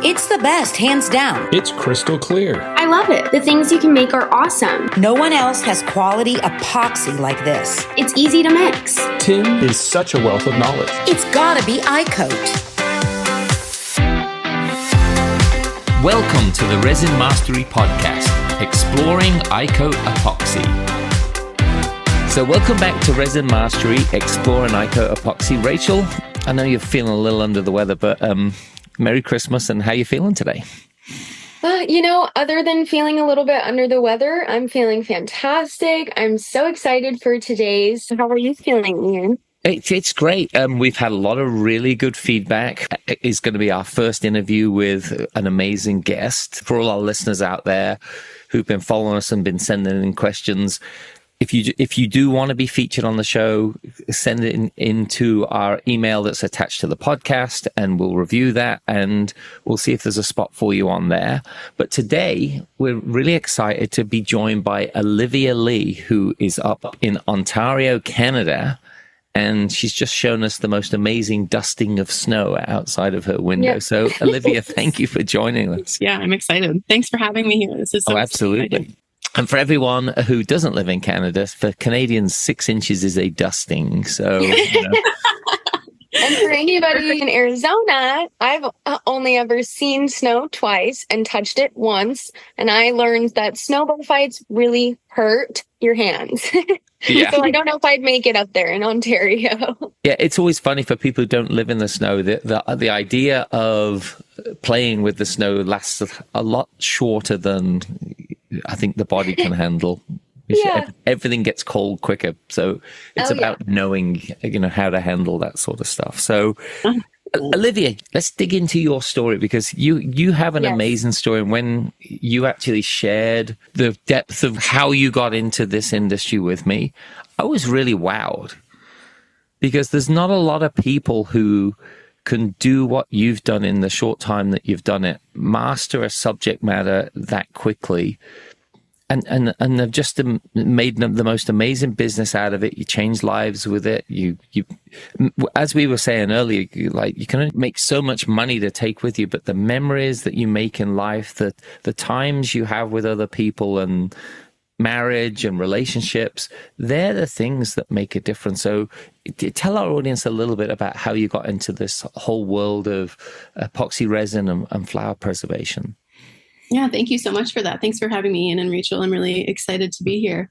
It's the best, hands down. It's crystal clear. I love it. The things you can make are awesome. No one else has quality epoxy like this. It's easy to mix. Tim is such a wealth of knowledge. It's gotta be iCoat. Welcome to the Resin Mastery Podcast, exploring iCoat epoxy. So welcome back to Resin Mastery, exploring iCoat epoxy. Rachel, I know you're feeling a little under the weather, but Merry Christmas, and how you feeling today? Other than feeling a little bit under the weather, I'm feeling fantastic. I'm so excited for today's. How are you feeling, Ian? It's great. We've had a lot of really good feedback. It's going to be our first interview with an amazing guest. For all our listeners out there who've been following us and been sending in questions, if you do want to be featured on the show, send it into our email that's attached to the podcast, and we'll review that and we'll see if there's a spot for you on there. But today, we're really excited to be joined by Olivia Leigh, who is up in Ontario, Canada. And she's just shown us the most amazing dusting of snow outside of her window. Yep. So, Olivia, thank you for joining us. Yeah, I'm excited. Thanks for having me here. This is so absolutely. Exciting. And for everyone who doesn't live in Canada, for Canadians, 6 inches is a dusting. So, And for anybody in Arizona, I've only ever seen snow twice and touched it once. And I learned that snowball fights really hurt your hands. Yeah. So I don't know if I'd make it up there in Ontario. Yeah, it's always funny for people who don't live in the snow. The idea of playing with the snow lasts a lot shorter than I think the body can handle. Yeah. Everything gets cold quicker. So it's about knowing, how to handle that sort of stuff. So Olivia, let's dig into your story, because you have an amazing story. And when you actually shared the depth of how you got into this industry with me, I was really wowed, because there's not a lot of people who can do what you've done in the short time that you've done it, master a subject matter that quickly. And they've just made the most amazing business out of it. You change lives with it. You, as we were saying earlier, you can make so much money to take with you, but the memories that you make in life, the times you have with other people and marriage and relationships, they're the things that make a difference. So tell our audience a little bit about how you got into this whole world of epoxy resin and flower preservation. Yeah, thank you so much for that. Thanks for having me, Ian and Rachel. I'm really excited to be here.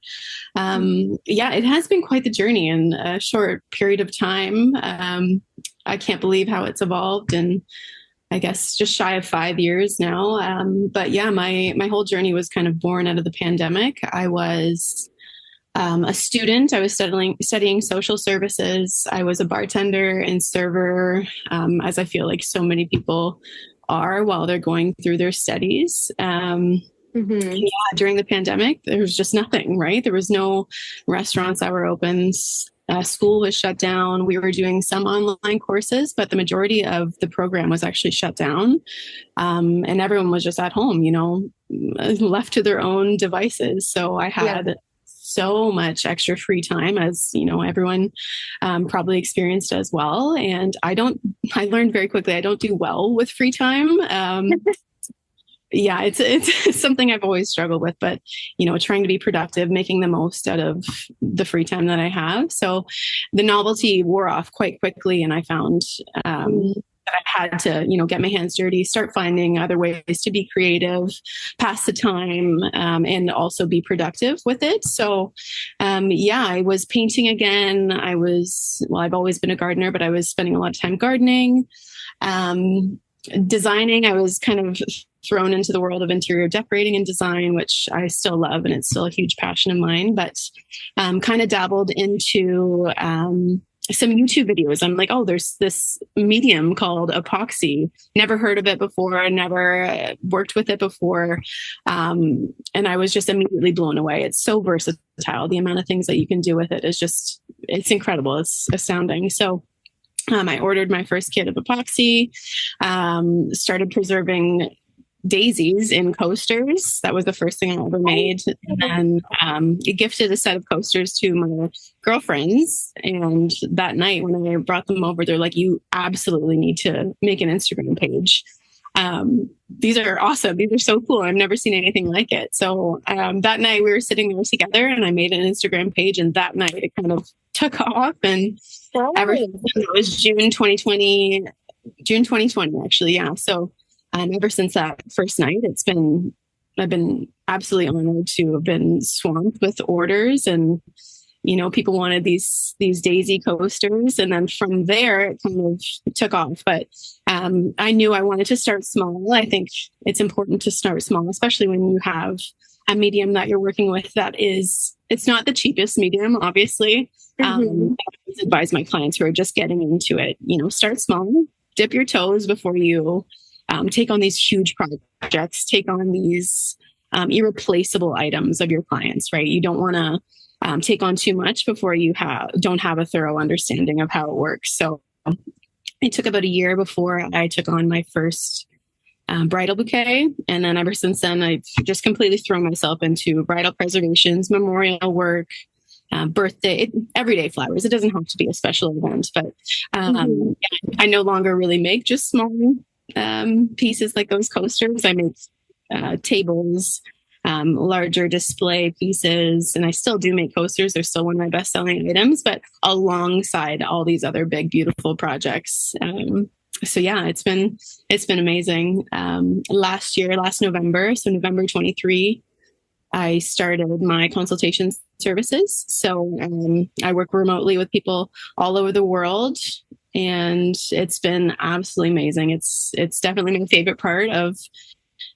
It has been quite the journey in a short period of time. I can't believe how it's evolved, and I guess just shy of 5 years now. My whole journey was kind of born out of the pandemic. I was a student. I was studying social services. I was a bartender and server, as I feel like so many people are while they're going through their studies. During the pandemic, there was just nothing, right? There was no restaurants that were open. School was shut down. We were doing some online courses, but the majority of the program was actually shut down. And everyone was just at home, left to their own devices. So I had so much extra free time, as everyone probably experienced as well. And I learned very quickly, I don't do well with free time. It's something I've always struggled with, but trying to be productive, making the most out of the free time that I have. So the novelty wore off quite quickly, and I found that I had to, get my hands dirty, start finding other ways to be creative, pass the time, and also be productive with it. So, I was painting again. I've always been a gardener, but I was spending a lot of time gardening, designing. I was kind of thrown into the world of interior decorating and design, which I still love, and it's still a huge passion of mine, but kind of dabbled into some YouTube videos. I'm like, there's this medium called epoxy. Never heard of it before. Never worked with it before. And I was just immediately blown away. It's so versatile. The amount of things that you can do with it is it's incredible. It's astounding. So I ordered my first kit of epoxy, started preserving daisies in coasters. That was the first thing I ever made. And then gifted a set of coasters to my girlfriends. And that night when I brought them over, they're like, you absolutely need to make an Instagram page. these are awesome. These are so cool. I've never seen anything like it. So that night we were sitting there together and I made an Instagram page, and that night it kind of took off. And ever since then, it was June 2020 actually. Yeah. So ever since that first night, I've been absolutely honored to have been swamped with orders, and people wanted these daisy coasters. And then from there, it kind of took off. But I knew I wanted to start small. I think it's important to start small, especially when you have a medium that you're working with it's not the cheapest medium, obviously. I always advise my clients who are just getting into it, start small, dip your toes before you take on these huge projects, take on these irreplaceable items of your clients, right? You don't want to take on too much before you don't have a thorough understanding of how it works. So it took about a year before I took on my first bridal bouquet. And then ever since then, I've just completely thrown myself into bridal preservations, memorial work, birthday, everyday flowers. It doesn't have to be a special event, but I no longer really make just small pieces like those coasters. I make tables, larger display pieces, and I still do make coasters. They're still one of my best selling items, but alongside all these other big, beautiful projects. So yeah, it's been amazing. Last November, so November 23, I started my consultation services. So I work remotely with people all over the world, and it's been absolutely amazing. It's definitely my favorite part of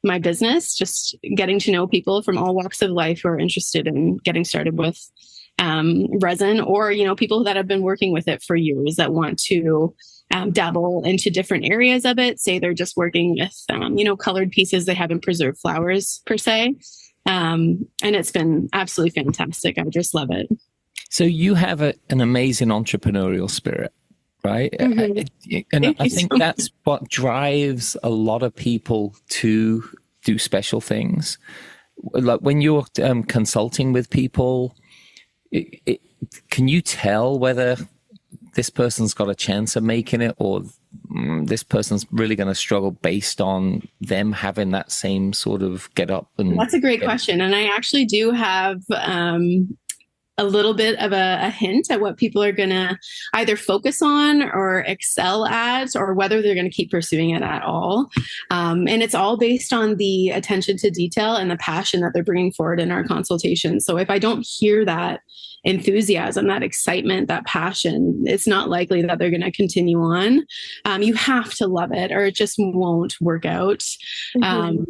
my business, just getting to know people from all walks of life who are interested in getting started with resin, or people that have been working with it for years that want to dabble into different areas of it. Say they're just working with colored pieces, they haven't preserved flowers per se, and it's been absolutely fantastic. I just love it. So you have an amazing entrepreneurial spirit, right? And I think that's what drives a lot of people to do special things. Like when you're consulting with people, can you tell whether this person's got a chance of making it, or this person's really going to struggle based on them having that same sort of get up? And that's a great question. And I actually do have a little bit of a hint at what people are going to either focus on or excel at, or whether they're going to keep pursuing it at all. And it's all based on the attention to detail and the passion that they're bringing forward in our consultation. So if I don't hear that enthusiasm, that excitement, that passion, it's not likely that they're going to continue on. You have to love it, or it just won't work out. And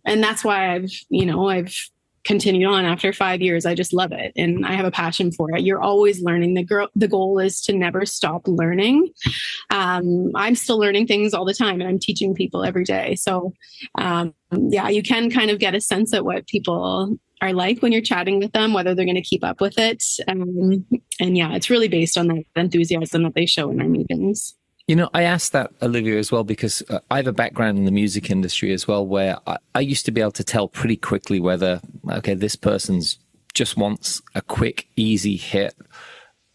that's why I've continued on after 5 years. I just love it, and I have a passion for it. You're always learning. The goal is to never stop learning. I'm still learning things all the time, and I'm teaching people every day. So you can kind of get a sense at what people are like when you're chatting with them, whether they're going to keep up with it. And it's really based on that enthusiasm that they show in our meetings. I asked that, Olivia, as well, because I have a background in the music industry as well, where I used to be able to tell pretty quickly whether, okay, this person's just wants a quick, easy hit.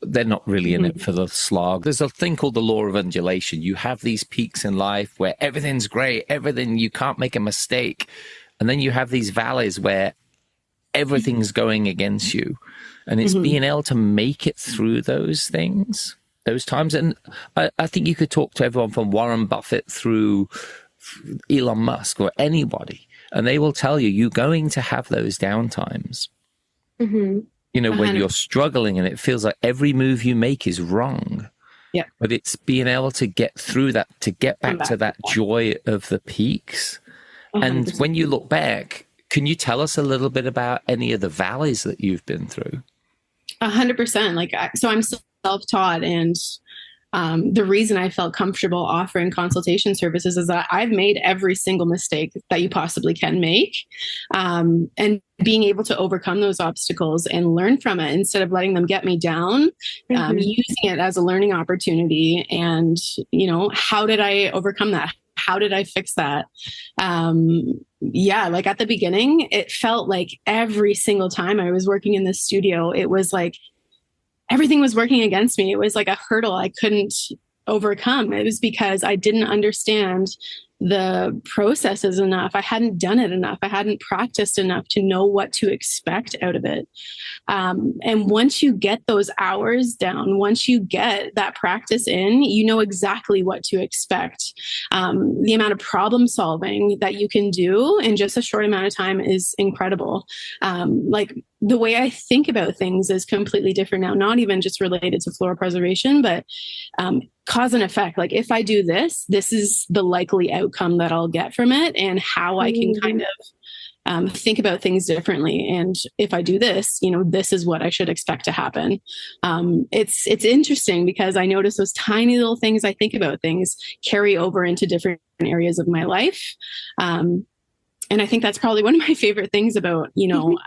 They're not really in it for the slog. There's a thing called the law of undulation. You have these peaks in life where everything's great, you can't make a mistake. And then you have these valleys where everything's going against you. And it's being able to make it through those things, those times. And I think you could talk to everyone from Warren Buffett through Elon Musk or anybody, and they will tell you're going to have those downtimes. When you're struggling and it feels like every move you make is wrong. Yeah. But it's being able to get through that, to get back to that joy of the peaks. 100%. And when you look back, can you tell us a little bit about any of the valleys that you've been through? 100%. So I'm self-taught, and the reason I felt comfortable offering consultation services is that I've made every single mistake that you possibly can make, and being able to overcome those obstacles and learn from it instead of letting them get me down, using it as a learning opportunity. And, how did I overcome that? How did I fix that? At the beginning, it felt like every single time I was working in the studio, it was like everything was working against me. It was like a hurdle I couldn't overcome. It was because I didn't understand the processes enough. I hadn't done it enough. I hadn't practiced enough to know what to expect out of it. And once you get those hours down, once you get that practice in, you know exactly what to expect. The amount of problem solving that you can do in just a short amount of time is incredible. Like the way I think about things is completely different now, not even just related to floral preservation, but cause and effect. Like if I do this, this is the likely outcome that I'll get from it, and how I can kind of think about things differently. And if I do this, you know, this is what I should expect to happen. It's interesting because I notice those tiny little things I think about things carry over into different areas of my life. And I think that's probably one of my favorite things about, you know,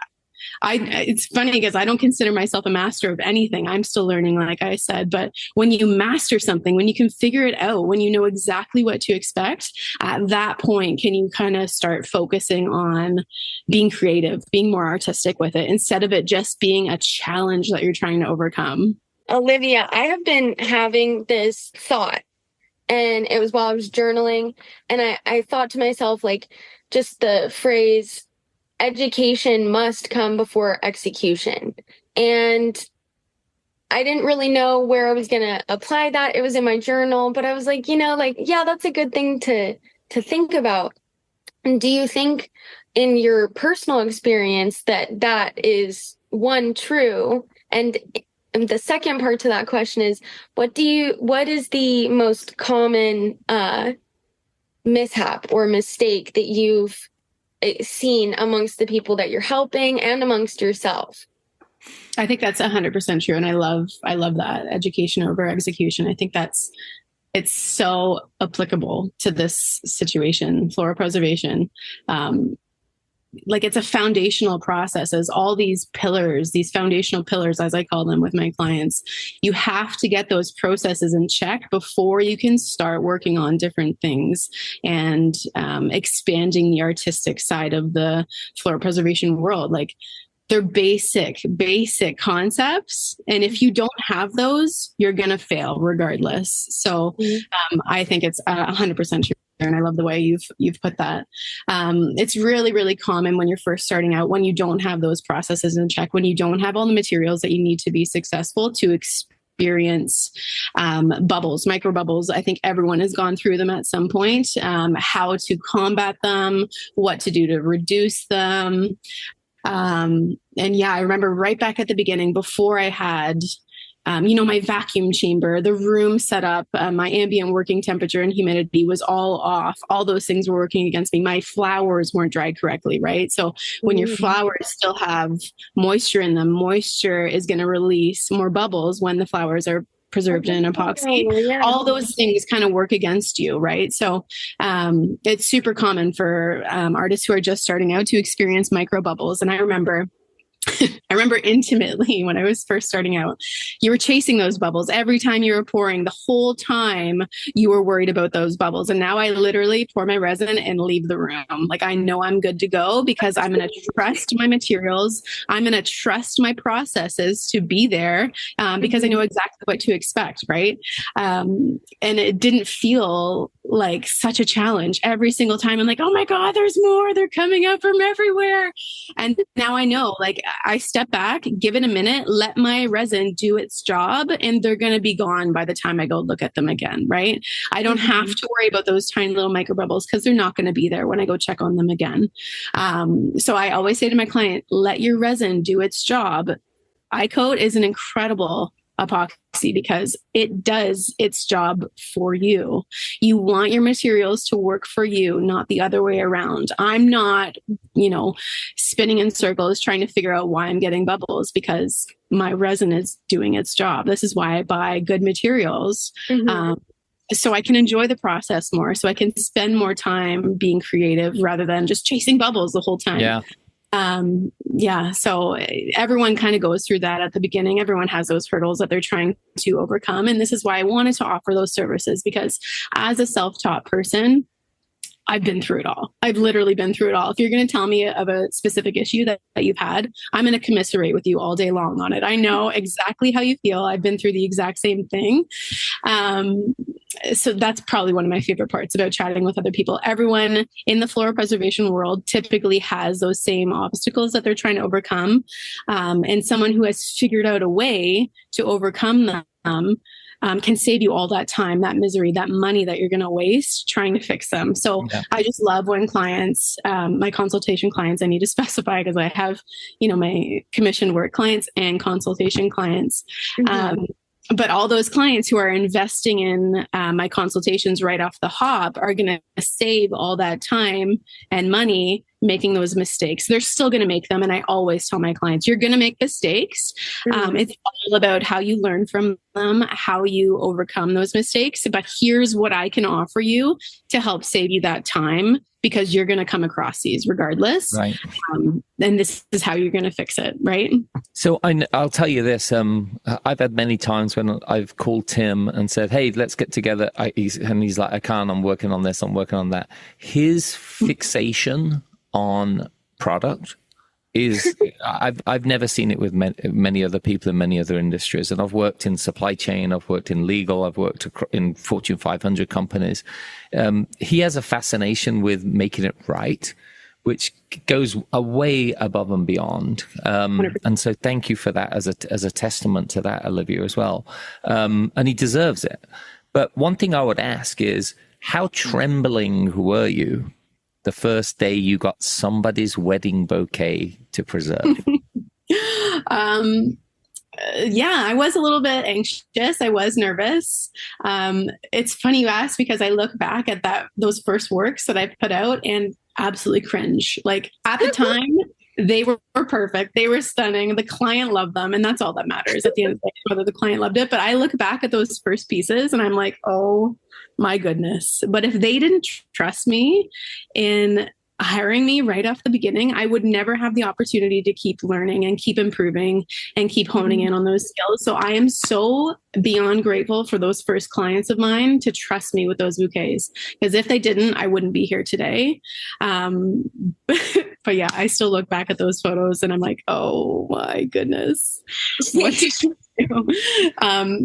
it's funny because I don't consider myself a master of anything. I'm still learning, like I said, but when you master something, when you can figure it out, when you know exactly what to expect, at that point, can you kind of start focusing on being creative, being more artistic with it, instead of it just being a challenge that you're trying to overcome. Olivia, I have been having this thought, and it was while I was journaling, and I thought to myself, like, just the phrase, education must come before execution. And I didn't really know where I was going to apply that. It was in my journal, but I was like, you know, like, yeah, that's a good thing to think about. And do you think in your personal experience that is one true? And the second part to that question is, what is the most common mishap or mistake that you've seen amongst the people that you're helping and amongst yourself? I think that's 100% true. And I love that, education over execution. I think it's so applicable to this situation, floral preservation. Like it's a foundational process, as all these pillars, these foundational pillars, as I call them with my clients, you have to get those processes in check before you can start working on different things and expanding the artistic side of the floral preservation world. Like they're basic concepts. And if you don't have those, you're going to fail regardless. So I think it's 100% true. And I love the way you've put that. It's really, really common when you're first starting out, when you don't have those processes in check, when you don't have all the materials that you need to be successful, to experience bubbles, micro bubbles. I think everyone has gone through them at some point, how to combat them, what to do to reduce them. And yeah, I remember right back at the beginning, before I had my vacuum chamber, the room set up, my ambient working temperature and humidity was all off. All those things were working against me. My flowers weren't dried correctly, right? So when your flowers still have moisture in them, moisture is going to release more bubbles when the flowers are preserved in epoxy. All those things kind of work against you, right? So it's super common for artists who are just starting out to experience micro bubbles. And I remember intimately when I was first starting out, you were chasing those bubbles every time you were pouring. The whole time you were worried about those bubbles. And now I literally pour my resin and leave the room. Like I know I'm good to go because I'm going to trust my materials. I'm going to trust my processes to be there because I know exactly what to expect. Right. And it didn't feel like such a challenge every single time. I'm like, oh my God, there's more. They're coming up from everywhere. And now I know, like, I step back, give it a minute, let my resin do its job, and they're going to be gone by the time I go look at them again, right? I don't have to worry about those tiny little micro bubbles because they're not going to be there when I go check on them again. So I always say to my client, let your resin do its job. iCoat is an incredible epoxy because it does its job for you. You want your materials to work for you, not the other way around. I'm not, spinning in circles trying to figure out why I'm getting bubbles because my resin is doing its job. This is why I buy good materials. So I can enjoy the process more, so I can spend more time being creative rather than just chasing bubbles the whole time. So everyone kind of goes through that at the beginning. Everyone has those hurdles that they're trying to overcome. And this is why I wanted to offer those services, because as a self-taught person, I've been through it all. I've literally been through it all. If you're going to tell me of a specific issue that you've had, I'm going to commiserate with you all day long on it. I know exactly how you feel. I've been through the exact same thing. so that's probably one of my favorite parts about chatting with other people. Everyone in the floral preservation world typically has those same obstacles that they're trying to overcome. And someone who has figured out a way to overcome them can save you all that time, that misery, that money that you're going to waste trying to fix them. So I just love when clients, my consultation clients, I need to specify because I have, my commissioned work clients and consultation clients. But all those clients who are investing in my consultations right off the hop are going to save all that time and money making those mistakes. They're still going to make them. And I always tell my clients, you're going to make mistakes. It's all about how you learn from them, how you overcome those mistakes. But here's what I can offer you to help save you that time, because you're going to come across these regardless. Right. And this is how you're going to fix it. Right. So I'll tell you this. I've had many times when I've called Tim and said, hey, let's get together. He's like, I can't, I'm working on this, I'm working on that. His fixation on product is, I've never seen it with many other people in many other industries. And I've worked in supply chain, I've worked in legal, I've worked in Fortune 500 companies. He has a fascination with making it right, which goes way above and beyond. And so thank you for that as a testament to that, Olivia, as well. And he deserves it. But one thing I would ask is, how trembling were you the first day you got somebody's wedding bouquet to preserve? I was a little bit anxious. I was nervous. It's funny you ask, because I look back at those first works that I put out and absolutely cringe. Like, at the time, they were perfect. They were stunning. The client loved them. And that's all that matters at the end of the day, whether the client loved it. But I look back at those first pieces and I'm like, oh my goodness. But if they didn't trust me in hiring me right off the beginning, I would never have the opportunity to keep learning and keep improving and keep honing in on those skills. So I am so beyond grateful for those first clients of mine to trust me with those bouquets, because if they didn't, I wouldn't be here today. But yeah, I still look back at those photos and I'm like, oh my goodness. What did you do?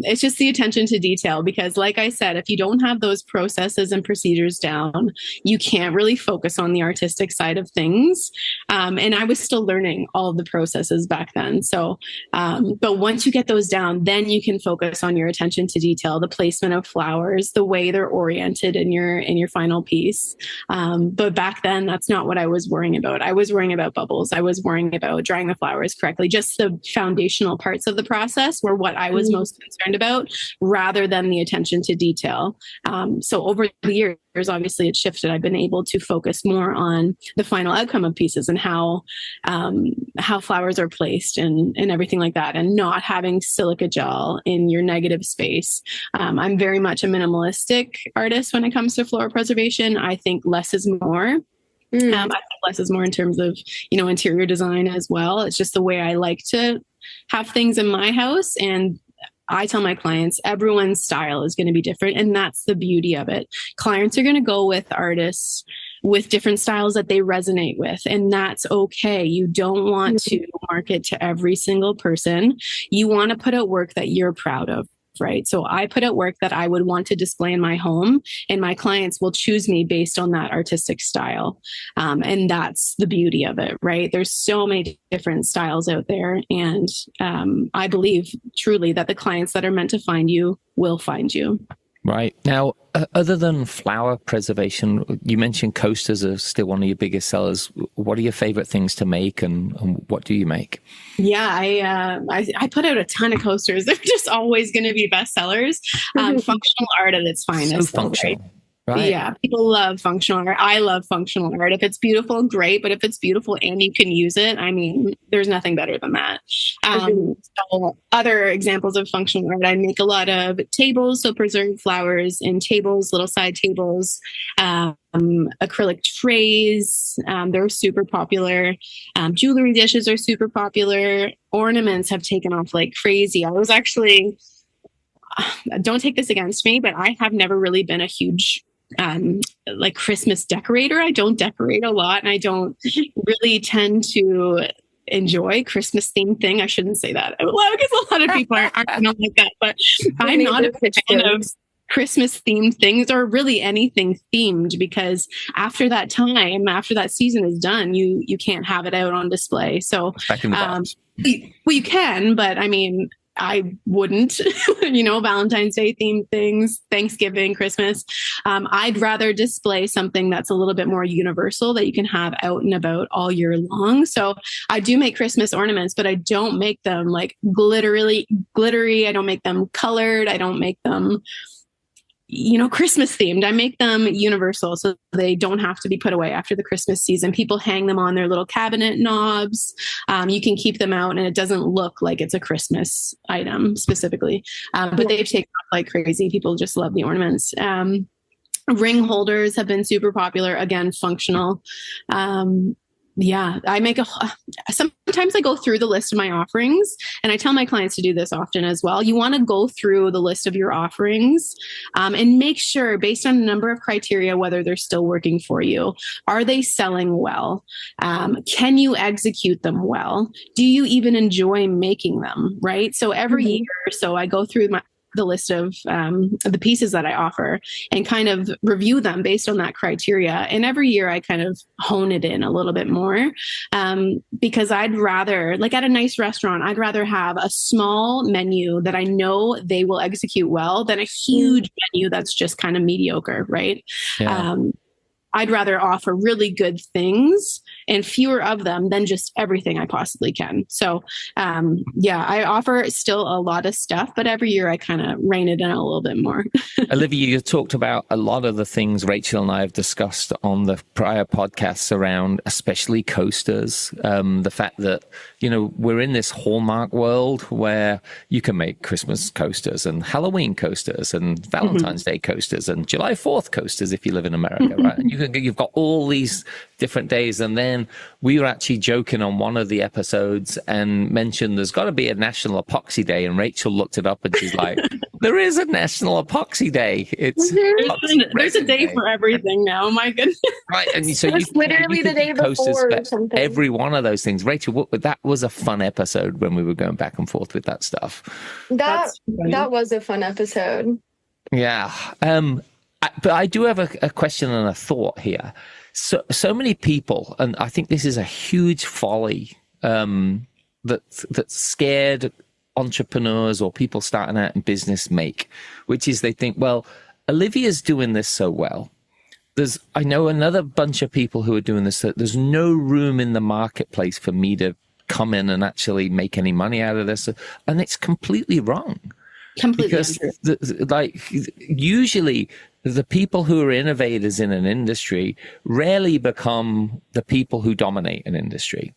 It's just the attention to detail, because like I said, if you don't have those processes and procedures down, you can't really focus on the artistic side of things. And I was still learning all of the processes back then. So, but once you get those down, then you can focus on your attention to detail, the placement of flowers, the way they're oriented in your final piece. But back then, that's not what I was worrying about. I was worrying about bubbles. I was worrying about drying the flowers correctly. Just the foundational parts of the process were what I was most concerned about, rather than the attention to detail. So over the years, obviously it shifted. I've been able to focus more on the final outcome of pieces and how flowers are placed and everything like that, and not having silica gel in your negative space. I'm very much a minimalistic artist when it comes to floral preservation. I think less is more. I think less is more in terms of, interior design as well. It's just the way I like to have things in my house. And I tell my clients, everyone's style is going to be different. And that's the beauty of it. Clients are going to go with artists with different styles that they resonate with. And that's okay. You don't want to market to every single person. You want to put out work that you're proud of. Right. So I put out work that I would want to display in my home, and my clients will choose me based on that artistic style. And that's the beauty of it. Right. There's so many different styles out there. And I believe truly that the clients that are meant to find you will find you. Right. Now, other than flower preservation, you mentioned coasters are still one of your biggest sellers. What are your favorite things to make, and what do you make? Yeah, I put out a ton of coasters. They're just always going to be bestsellers. Functional art at its finest. So functional. Right. Yeah, people love functional art. I love functional art. If it's beautiful, great. But if it's beautiful and you can use it, I mean, there's nothing better than that. So other examples of functional art, I make a lot of tables, so preserved flowers in tables, little side tables, acrylic trays. They're super popular. Jewelry dishes are super popular. Ornaments have taken off like crazy. I was actually, don't take this against me, but I have never really been a huge like Christmas decorator. I don't decorate a lot, and I don't really tend to enjoy Christmas themed thing. I shouldn't say that out loud because a lot of people aren't like that, but I'm not a fan of Christmas themed things, or really anything themed, because after that time, after that season is done, you can't have it out on display. So back in the box. well, you can, but I mean, I wouldn't, Valentine's Day themed things, Thanksgiving, Christmas. I'd rather display something that's a little bit more universal that you can have out and about all year long. So I do make Christmas ornaments, but I don't make them like glittery. I don't make them colored. I don't make them Christmas themed. I make them universal so they don't have to be put away after the Christmas season. People hang them on their little cabinet knobs. You can keep them out and it doesn't look like it's a Christmas item specifically. But they've taken off like crazy. People just love the ornaments. Ring holders have been super popular. Again, functional. Sometimes I go through the list of my offerings, and I tell my clients to do this often as well. You want to go through the list of your offerings and make sure, based on a number of criteria, whether they're still working for you. Are they selling well? Can you execute them well? Do you even enjoy making them, right? So every year or so, I go through the list of the pieces that I offer and kind of review them based on that criteria. And every year I kind of hone it in a little bit more because I'd rather, like at a nice restaurant, I'd rather have a small menu that I know they will execute well than a huge menu that's just kind of mediocre, right? Yeah. I'd rather offer really good things and fewer of them than just everything I possibly can. So, I offer still a lot of stuff, but every year I kind of rein it in a little bit more. Olivia, you talked about a lot of the things Rachel and I have discussed on the prior podcasts around, especially coasters. The fact that, we're in this Hallmark world where you can make Christmas coasters and Halloween coasters and Valentine's Day coasters and July 4th coasters if you live in America, right? And you've got all these different days. And then we were actually joking on one of the episodes and mentioned there's got to be a National Epoxy Day. And Rachel looked it up and she's like, there is a National Epoxy Day. There's a day for everything now. My goodness. Right. And so it's literally the day before or something. Every one of those things. Rachel, that was a fun episode when we were going back and forth with that stuff. That was a fun episode. Yeah. But I do have a question and a thought here. So many people, and I think this is a huge folly that scared entrepreneurs or people starting out in business make, which is they think, well, Olivia's doing this so well. I know another bunch of people who are doing this. So there's no room in the marketplace for me to come in and actually make any money out of this. And it's completely wrong. Because usually the people who are innovators in an industry rarely become the people who dominate an industry.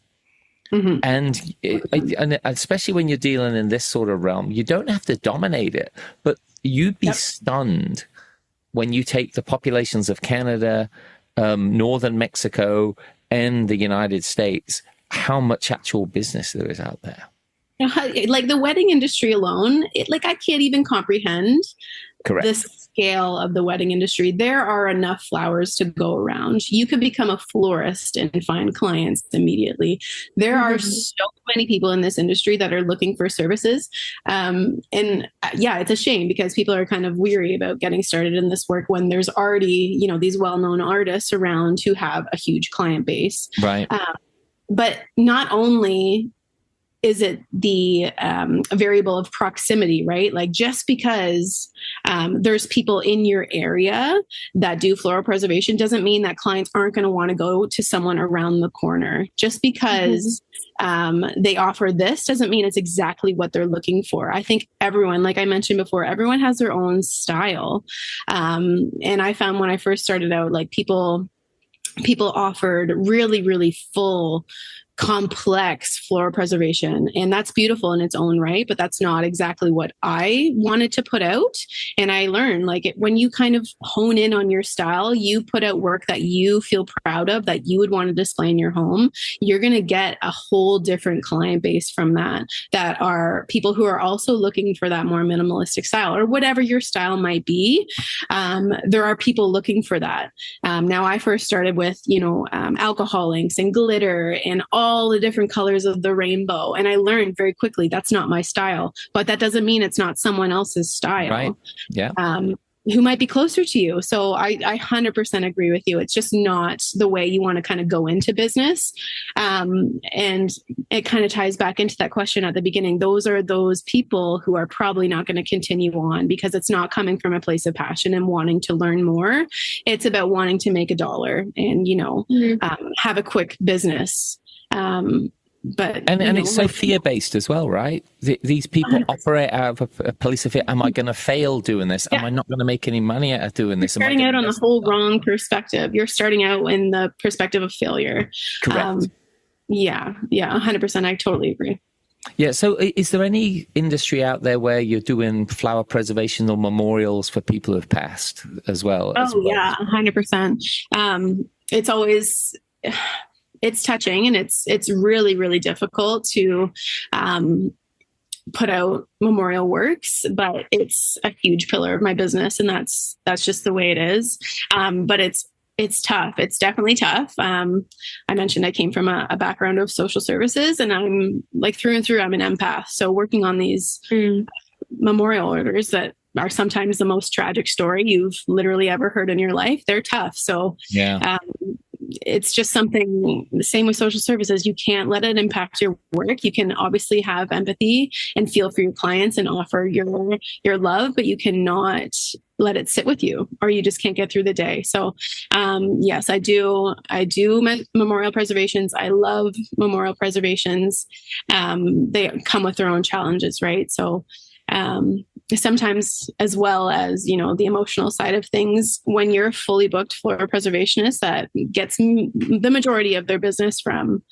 Mm-hmm. And especially when you're dealing in this sort of realm, you don't have to dominate it, but you'd be stunned when you take the populations of Canada, northern Mexico, and the United States, how much actual business there is out there. Like the wedding industry alone, I can't even comprehend the scale of the wedding industry. There are enough flowers to go around. You could become a florist and find clients immediately. There are so many people in this industry that are looking for services. It's a shame because people are kind of weary about getting started in this work when there's already, these well-known artists around who have a huge client base. Right. But not only is it the variable of proximity, right? Like just because there's people in your area that do floral preservation doesn't mean that clients aren't going to want to go to someone around the corner. Just because they offer this doesn't mean it's exactly what they're looking for. I think everyone, like I mentioned before, everyone has their own style. And I found when I first started out, like people offered really, really full, complex floral preservation. And that's beautiful in its own right, but that's not exactly what I wanted to put out. And I learned when you kind of hone in on your style, you put out work that you feel proud of, that you would want to display in your home, you're going to get a whole different client base from that are people who are also looking for that more minimalistic style or whatever your style might be. There are people looking for that. Now I first started with, alcohol inks and glitter and all the different colors of the rainbow. And I learned very quickly that's not my style, but that doesn't mean it's not someone else's style. Right. Yeah. who might be closer to you. So I 100% agree with you. It's just not the way you want to kind of go into business. And it kind of ties back into that question at the beginning. Those are those people who are probably not going to continue on because it's not coming from a place of passion and wanting to learn more. It's about wanting to make a dollar and, have a quick business. But it's so fear-based as well, right? These people operate out of a place of fear. Am I going to fail doing this? Am I not going to make any money out of doing this? You're starting out on the whole wrong perspective. You're starting out in the perspective of failure. Correct. 100%. I totally agree. Yeah. So is there any industry out there where you're doing flower preservation or memorials for people who've passed as well? Yeah, 100%. It's always... It's touching and it's really, really difficult to put out memorial works, but it's a huge pillar of my business and that's just the way it is. But it's tough. It's definitely tough. I mentioned I came from a background of social services and I'm like through and through, I'm an empath. So working on these memorial orders that are sometimes the most tragic story you've literally ever heard in your life, they're tough. So it's just something, the same with social services. You can't let it impact your work. You can obviously have empathy and feel for your clients and offer your love, but you cannot let it sit with you or you just can't get through the day. So, yes, I do memorial preservations. I love memorial preservations. They come with their own challenges, right? So, sometimes as well as, the emotional side of things, when you're a fully booked floral preservationist that gets the majority of their business from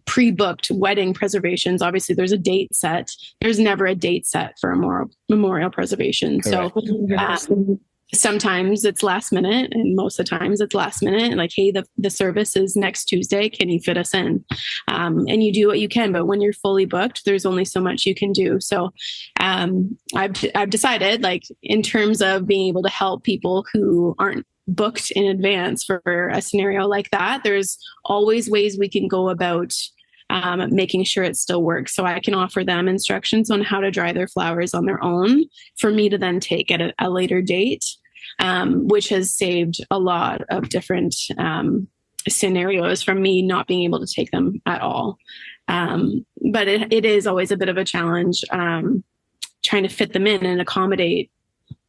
pre-booked wedding preservations, obviously there's a date set. There's never a date set for a memorial preservation. Correct. So sometimes it's last minute and most of the times it's last minute. Like, hey, the service is next Tuesday. Can you fit us in? And you do what you can, but when you're fully booked, there's only so much you can do. So I've decided, like, in terms of being able to help people who aren't booked in advance for a scenario like that, there's always ways we can go about making sure it still works. So I can offer them instructions on how to dry their flowers on their own for me to then take at a later date, which has saved a lot of different scenarios from me not being able to take them at all. But it is always a bit of a challenge trying to fit them in and accommodate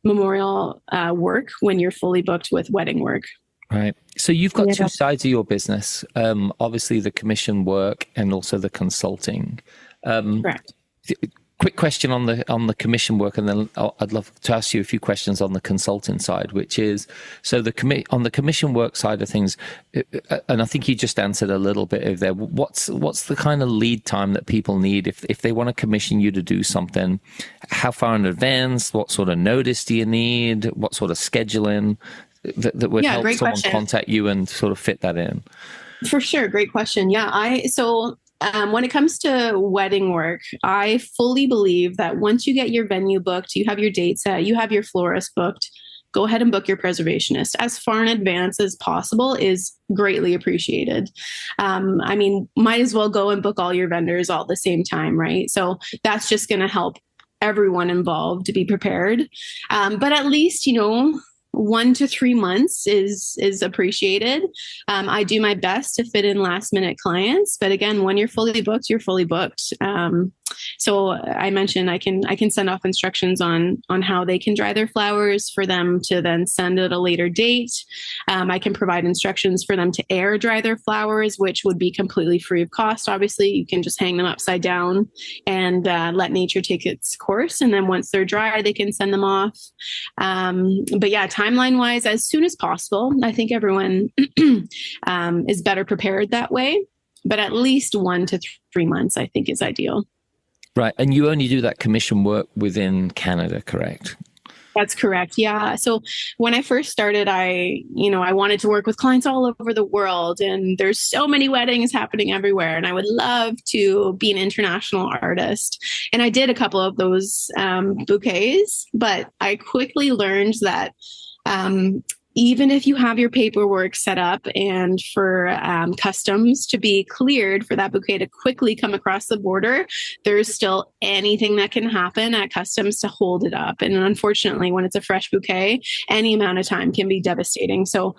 memorial work when you're fully booked with wedding work. Right. So you've got two sides of your business, obviously the commission work and also the consulting. Correct. Quick question on the commission work, and then I'd love to ask you a few questions on the consulting side, which is, so on the commission work side of things, and I think you just answered a little bit of there. What's the kind of lead time that people need if they want to commission you to do something? How far in advance? What sort of notice do you need? What sort of scheduling that would help someone contact you and sort of fit that in? For sure. Great question. Yeah. When it comes to wedding work, I fully believe that once you get your venue booked, you have your date set, you have your florist booked, go ahead and book your preservationist as far in advance as possible is greatly appreciated. Might as well go and book all your vendors all at the same time, right? So that's just going to help everyone involved to be prepared. But at least, 1 to 3 months is appreciated. I do my best to fit in last minute clients, but again, when you're fully booked, you're fully booked. So I mentioned I can send off instructions on how they can dry their flowers for them to then send at a later date. I can provide instructions for them to air dry their flowers, which would be completely free of cost. Obviously, you can just hang them upside down and let nature take its course. And then once they're dry, they can send them off. But yeah, timeline wise, as soon as possible. I think everyone is better prepared that way. But at least 1 to 3 months, I think, is ideal. Right. And you only do that commission work within Canada, correct? That's correct. Yeah. So when I first started, I wanted to work with clients all over the world, and there's so many weddings happening everywhere. And I would love to be an international artist. And I did a couple of those bouquets, but I quickly learned that even if you have your paperwork set up and for customs to be cleared for that bouquet to quickly come across the border, there's still anything that can happen at customs to hold it up. And unfortunately, when it's a fresh bouquet, any amount of time can be devastating. So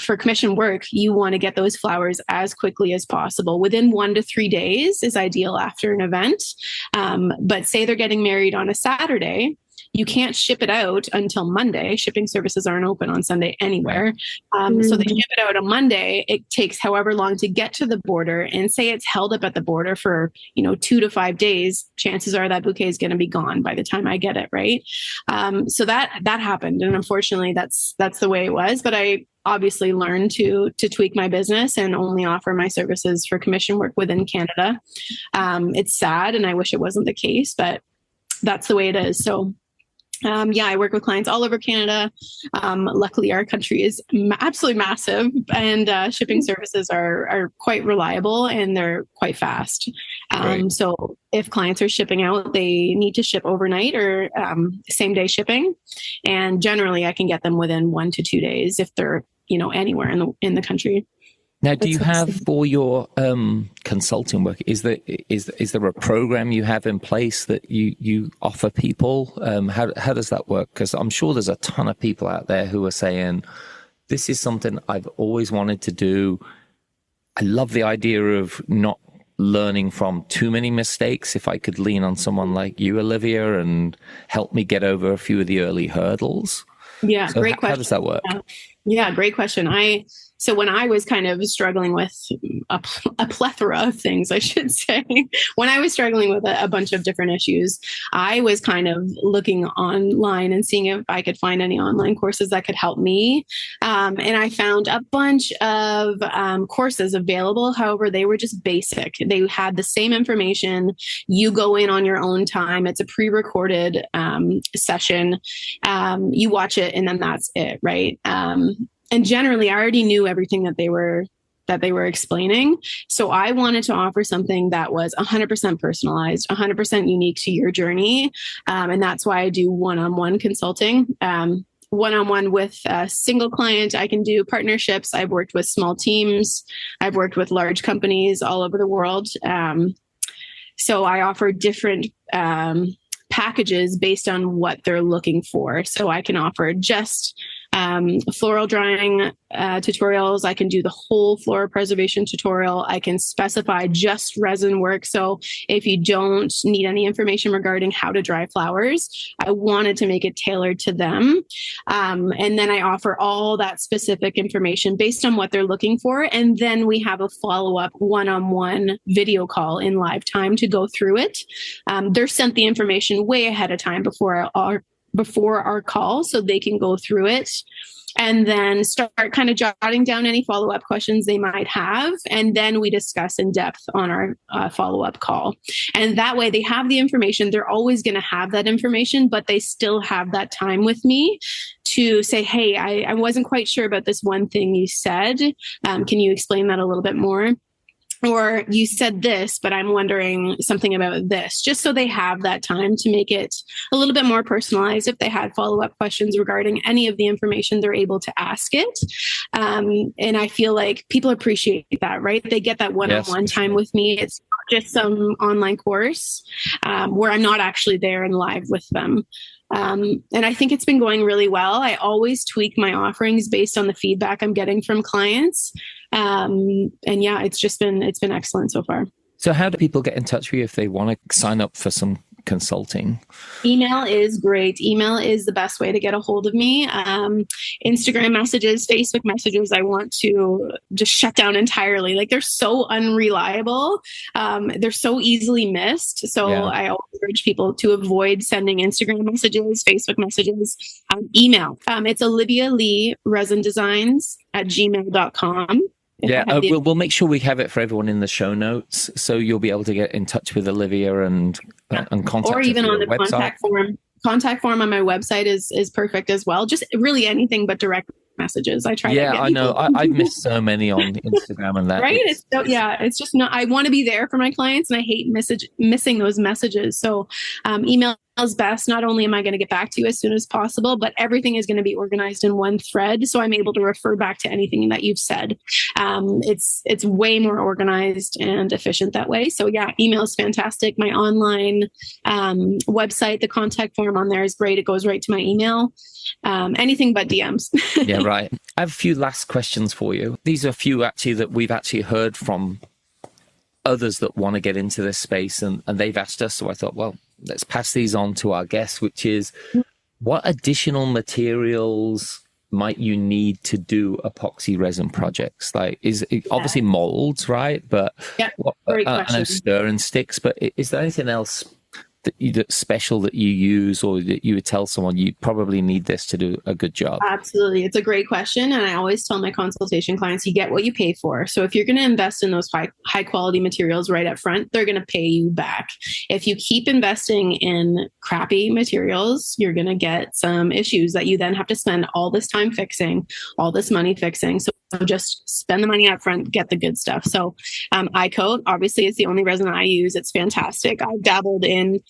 for commission work, you want to get those flowers as quickly as possible. Within 1 to 3 days is ideal after an event. But say they're getting married on a Saturday, you can't ship it out until Monday. Shipping services aren't open on Sunday anywhere. So they ship it out on Monday. It takes however long to get to the border, and say it's held up at the border for, 2 to 5 days. Chances are that bouquet is going to be gone by the time I get it. Right. So that happened. And unfortunately that's the way it was. But I obviously learned to tweak my business and only offer my services for commission work within Canada. It's sad, and I wish it wasn't the case, but that's the way it is. So I work with clients all over Canada. Luckily, our country is absolutely massive, and shipping services are quite reliable, and they're quite fast. So if clients are shipping out, they need to ship overnight or same day shipping. And generally, I can get them within 1 to 2 days if they're anywhere in the country. Now, do you have for your consulting work? Is there a program you have in place that you offer people? How does that work? Because I'm sure there's a ton of people out there who are saying, "This is something I've always wanted to do. I love the idea of not learning from too many mistakes. If I could lean on someone like you, Olivia, and help me get over a few of the early hurdles." Yeah, so great question. How does that work? Yeah, great question. So when I was kind of struggling with a plethora of things, I should say, when I was struggling with a bunch of different issues, I was kind of looking online and seeing if I could find any online courses that could help me. And I found a bunch of courses available. However, they were just basic. They had the same information. You go in on your own time. It's a pre-recorded session. You watch it, and then that's it, right? And generally, I already knew everything that they were explaining. So I wanted to offer something that was 100% personalized, 100% unique to your journey. And that's why I do one-on-one consulting. One-on-one with a single client. I can do partnerships. I've worked with small teams. I've worked with large companies all over the world. So I offer different packages based on what they're looking for. So I can offer just floral drying tutorials. I can do the whole flora preservation tutorial. I can specify just resin work. So if you don't need any information regarding how to dry flowers, I wanted to make it tailored to them. And then I offer all that specific information based on what they're looking for. And then we have a follow-up one-on-one video call in live time to go through it. They're sent the information way ahead of time before our call, so they can go through it and then start kind of jotting down any follow-up questions they might have. And then we discuss in depth on our follow-up call. And that way they have the information. They're always going to have that information, but they still have that time with me to say, hey, I wasn't quite sure about this one thing you said. Can you explain that a little bit more? Or you said this, but I'm wondering something about this, just so they have that time to make it a little bit more personalized. If they had follow-up questions regarding any of the information, they're able to ask it. And I feel like people appreciate that, right? They get that one-on-one time with me. It's not just some online course where I'm not actually there and live with them. And I think it's been going really well. I always tweak my offerings based on the feedback I'm getting from clients. And yeah, it's been excellent so far. So how do people get in touch with you if they want to sign up for some consulting? Email is great. Email is the best way to get a hold of me. Instagram messages, Facebook messages, I want to just shut down entirely. Like, they're so unreliable. They're so easily missed. So I always encourage people to avoid sending Instagram messages, Facebook messages, email. It's Olivia Leigh Resin Designs @gmail.com. Yeah, we'll make sure we have it for everyone in the show notes, so you'll be able to get in touch with Olivia and contact, or even on the website. Contact form on my website is perfect as well. Just really anything but direct messages. I try. Yeah, to get I know. I've missed so many on Instagram and that. Right? It's just not. I want to be there for my clients, and I hate missing those messages. So email is best. Not only am I going to get back to you as soon as possible, but everything is going to be organized in one thread. So I'm able to refer back to anything that you've said. It's way more organized and efficient that way. So yeah, email is fantastic. My online website, the contact form on there is great. It goes right to my email. Anything but DMs. Yeah, right. I have a few last questions for you. These are a few actually that we've actually heard from others that want to get into this space, and they've asked us. So I thought, well, let's pass these on to our guests, which is, what additional materials might you need to do epoxy resin projects? Like, is it obviously molds, right? But great I know question. stir and sticks, but is there anything else that's special that you use, or that you would tell someone you probably need this to do a good job? Absolutely. It's a great question. And I always tell my consultation clients, you get what you pay for. So if you're going to invest in those high quality materials right up front, they're going to pay you back. If you keep investing in crappy materials, you're going to get some issues that you then have to spend all this time fixing, all this money fixing. So just spend the money up front, get the good stuff. So iCoat, obviously, it's the only resin I use. It's fantastic. I've dabbled in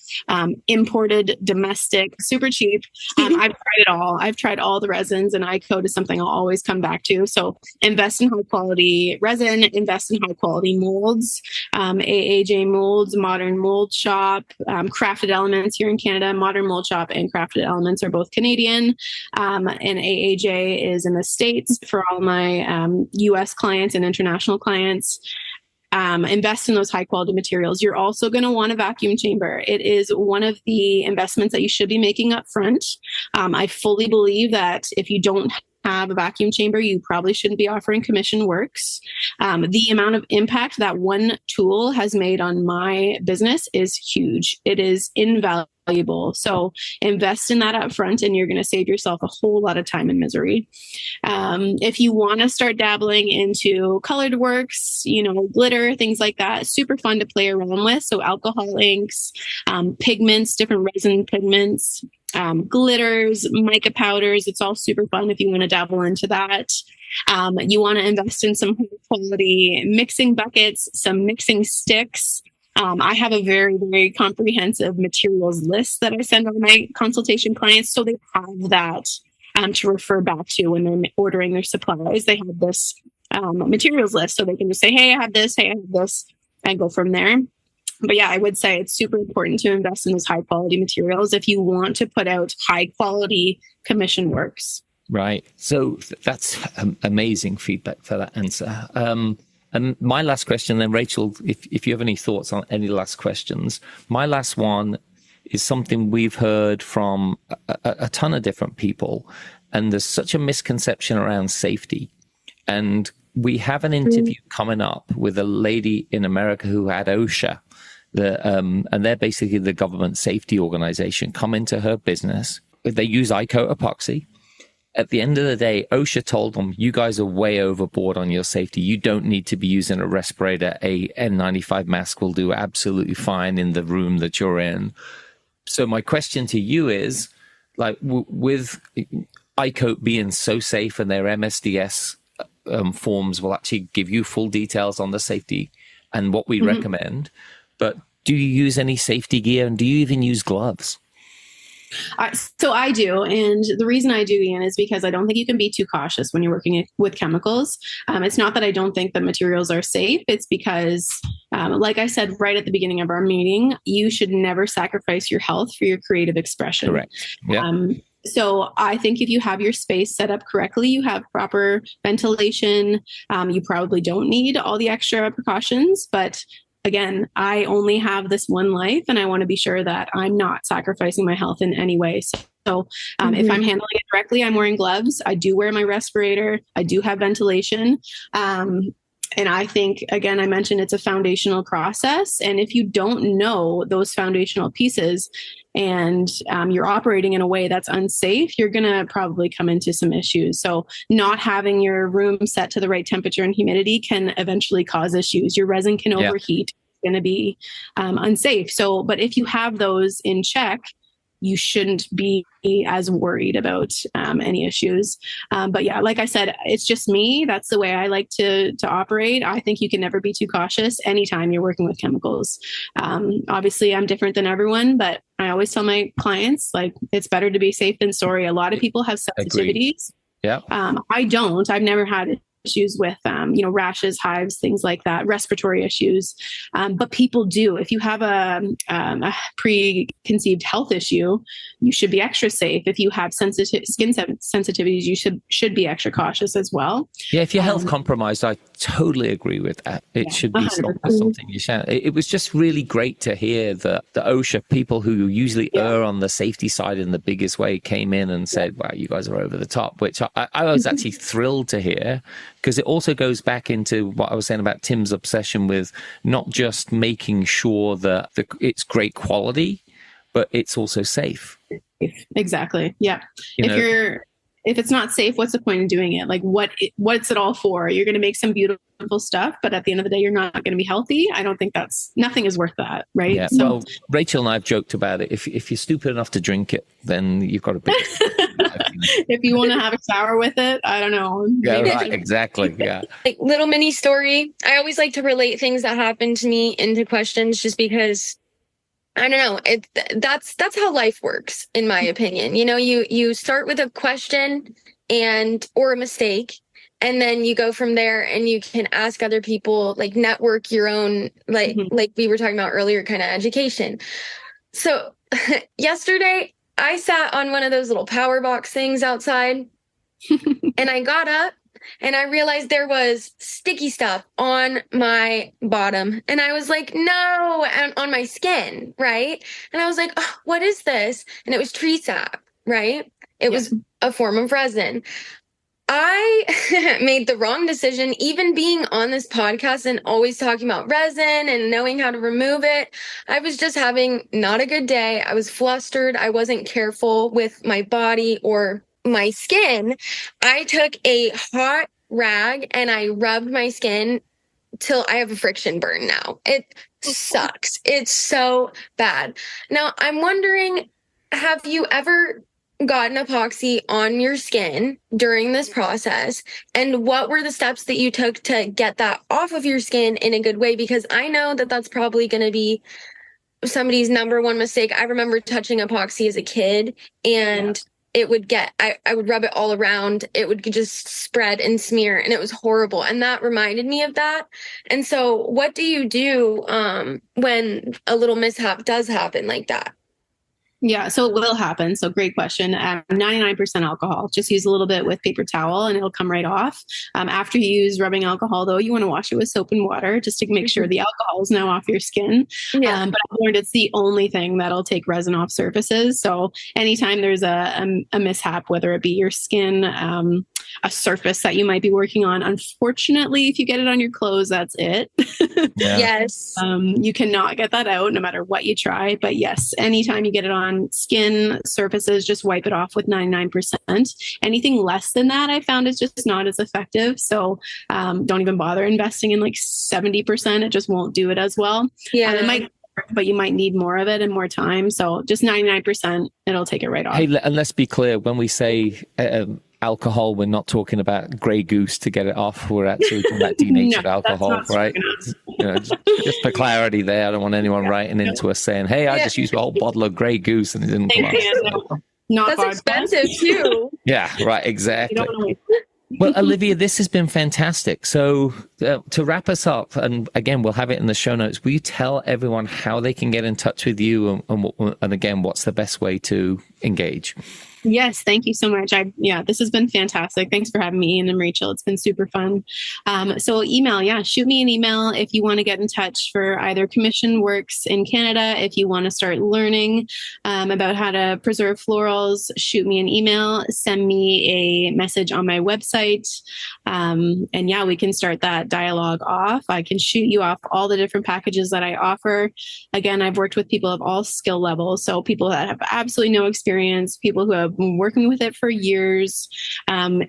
imported, domestic, super cheap. I've tried it all. I've tried all the resins, and iCoat is something I'll always come back to. So invest in high quality resin, invest in high quality molds, AAJ Molds, Modern Mold Shop, Crafted Elements here in Canada. Modern Mold Shop and Crafted Elements are both Canadian, and AAJ is in the States for all my US clients and international clients. Invest in those high quality materials. You're also going to want a vacuum chamber. It is one of the investments that you should be making up front. I fully believe that if you don't have a vacuum chamber, you probably shouldn't be offering commission works. The amount of impact that one tool has made on my business is huge. It is invaluable. So invest in that up front, and you're going to save yourself a whole lot of time and misery. If you want to start dabbling into colored works, glitter, things like that, super fun to play around with. So alcohol inks, pigments, different resin pigments, glitters, mica powders. It's all super fun if you want to dabble into that. You want to invest in some high quality mixing buckets, some mixing sticks. I have a very, very comprehensive materials list that I send on my consultation clients. So they have that to refer back to when they're ordering their supplies. They have this materials list, so they can just say, hey, I have this, and go from there. But yeah, I would say it's super important to invest in those high quality materials if you want to put out high quality commission works. Right. So that's amazing feedback for that answer. And my last question then, Rachel, if you have any thoughts on any last questions, my last one is something we've heard from a ton of different people. And there's such a misconception around safety. And we have an interview coming up with a lady in America who had OSHA, and they're basically the government safety organization, come into her business. They use iCoat epoxy. At the end of the day, OSHA told them, you guys are way overboard on your safety. You don't need to be using a respirator. A N95 mask will do absolutely fine in the room that you're in. So my question to you is, like, with iCoat being so safe and their MSDS forms will actually give you full details on the safety and what we recommend, but do you use any safety gear, and do you even use gloves? So I do. And the reason I do, Ian, is because I don't think you can be too cautious when you're working with chemicals. It's not that I don't think the materials are safe. It's because, like I said right at the beginning of our meeting, you should never sacrifice your health for your creative expression. Correct. Yeah. So I think if you have your space set up correctly, you have proper ventilation, you probably don't need all the extra precautions, but again, I only have this one life, and I want to be sure that I'm not sacrificing my health in any way. So if I'm handling it correctly, I'm wearing gloves. I do wear my respirator. I do have ventilation. And I think, again, I mentioned it's a foundational process. And if you don't know those foundational pieces and you're operating in a way that's unsafe, you're going to probably come into some issues. So not having your room set to the right temperature and humidity can eventually cause issues. Your resin can overheat. It's going to be unsafe. So, but if you have those in check, you shouldn't be as worried about any issues. But yeah, like I said, it's just me. That's the way I like to operate. I think you can never be too cautious anytime you're working with chemicals. Obviously, I'm different than everyone, but I always tell my clients, like, it's better to be safe than sorry. A lot of people have sensitivities. Agreed. Yeah. I don't. I've never had issues with, rashes, hives, things like that, respiratory issues. But people do. If you have a preconceived health issue, you should be extra safe. If you have skin sensitivities, you should be extra cautious as well. Yeah, if you're health compromised, I totally agree with that. It should be something you should. It was just really great to hear that the OSHA people who usually err on the safety side in the biggest way came in and said, wow, you guys are over the top, which I was actually thrilled to hear. Because it also goes back into what I was saying about Tim's obsession with not just making sure that it's great quality, but it's also safe. Exactly. Yeah. If it's not safe, what's the point in doing it? Like, what's it all for? You're going to make some beautiful stuff, but at the end of the day, you're not going to be healthy. I don't think nothing is worth that, right? Yeah. So, well, Rachel and I have joked about it. If you're stupid enough to drink it, then you've got to be. If you want to have a shower with it, I don't know. Yeah, right. Exactly. Yeah. Like, little mini story. I always like to relate things that happen to me into questions, just because, I don't know, that's how life works, in my opinion. You start with a question or a mistake, and then you go from there, and you can ask other people, like, network your own, like we were talking about earlier, kind of education. So yesterday I sat on one of those little power box things outside and I got up and I realized there was sticky stuff on my bottom. And I was like, no, and on my skin, right? And I was like, oh, what is this? And it was tree sap, right? It was a form of resin. I made the wrong decision, even being on this podcast and always talking about resin and knowing how to remove it. I was just having not a good day. I was flustered. I wasn't careful with my body or my skin. I took a hot rag and I rubbed my skin till I have a friction burn now. It sucks. It's so bad. Now, I'm wondering, have you ever gotten epoxy on your skin during this process, and what were the steps that you took to get that off of your skin in a good way? Because I know that that's probably going to be somebody's number one mistake. I remember touching epoxy as a kid, and it would I would rub it all around. It would just spread and smear, and it was horrible. And that reminded me of that. And so what do you do when a little mishap does happen like that? Yeah, so it will happen. So great question. 99% alcohol. Just use a little bit with paper towel and it'll come right off. After you use rubbing alcohol, though, you want to wash it with soap and water just to make sure the alcohol is now off your skin. Yeah. But I've learned it's the only thing that'll take resin off surfaces. So anytime there's a mishap, whether it be your skin, a surface that you might be working on, unfortunately, if you get it on your clothes, that's it. Yeah. Yes. You cannot get that out no matter what you try. But yes, anytime you get it on skin surfaces, just wipe it off with 99%. Anything less than that, I found, is just not as effective. So don't even bother investing in like 70%. It just won't do it as well. Yeah. It might, but you might need more of it and more time. So just 99%, it'll take it right off. Hey, and let's be clear, when we say alcohol, we're not talking about Grey Goose to get it off. We're actually talking about denatured alcohol, right? Just for clarity there, I don't want anyone writing into us saying, hey, I just used a whole bottle of Grey Goose and it didn't come off. That's expensive too. Yeah, right, exactly. Well, Olivia, this has been fantastic. So to wrap us up, and again, we'll have it in the show notes, will you tell everyone how they can get in touch with you and again, what's the best way to engage? Yes, thank you so much. This has been fantastic. Thanks for having me, Ian and Rachel. It's been super fun. So shoot me an email if you want to get in touch for either commission works in Canada. If you want to start learning about how to preserve florals, shoot me an email, send me a message on my website. We can start that dialogue off. I can shoot you off all the different packages that I offer. Again, I've worked with people of all skill levels. So people that have absolutely no experience, people who have been working with it for years,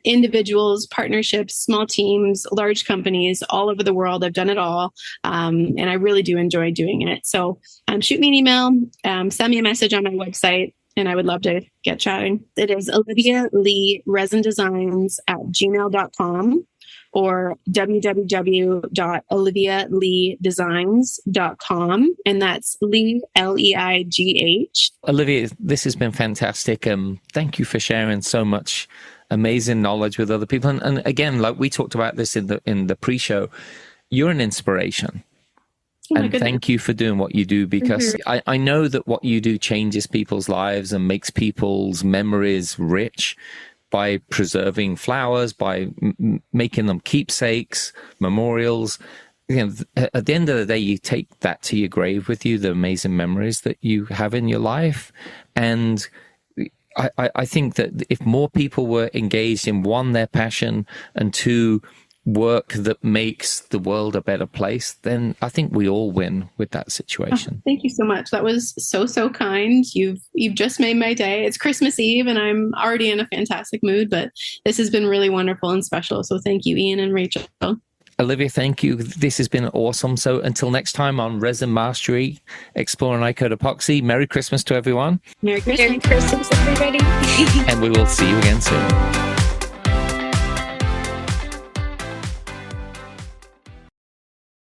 individuals, partnerships, small teams, large companies all over the world. I've done it all. And I really do enjoy doing it. So shoot me an email, send me a message on my website. and I would love to get chatting. It is Olivia Leigh Resin Designs at gmail.com or www.olivialeigh.designs.com. And that's Leigh, Leigh. Olivia, this has been fantastic. Thank you for sharing so much amazing knowledge with other people. And again, like we talked about this in the pre-show, you're an inspiration. And thank you for doing what you do, because I know that what you do changes people's lives and makes people's memories rich by preserving flowers, by making them keepsakes, memorials. You know, at the end of the day, you take that to your grave with you, the amazing memories that you have in your life. And I think that if more people were engaged in, one, their passion, and two, work that makes the world a better place, then I think we all win with that situation. Oh, thank you so much. That was so kind. You've just made my day. It's Christmas Eve and I'm already in a fantastic mood, but this has been really wonderful and special. So thank you, Ian and Rachel. Olivia, thank you. This has been awesome. So until next time on Resin Mastery, exploring iCoat Epoxy, Merry Christmas to everyone. Merry Christmas. Merry Christmas, everybody. And we will see you again soon.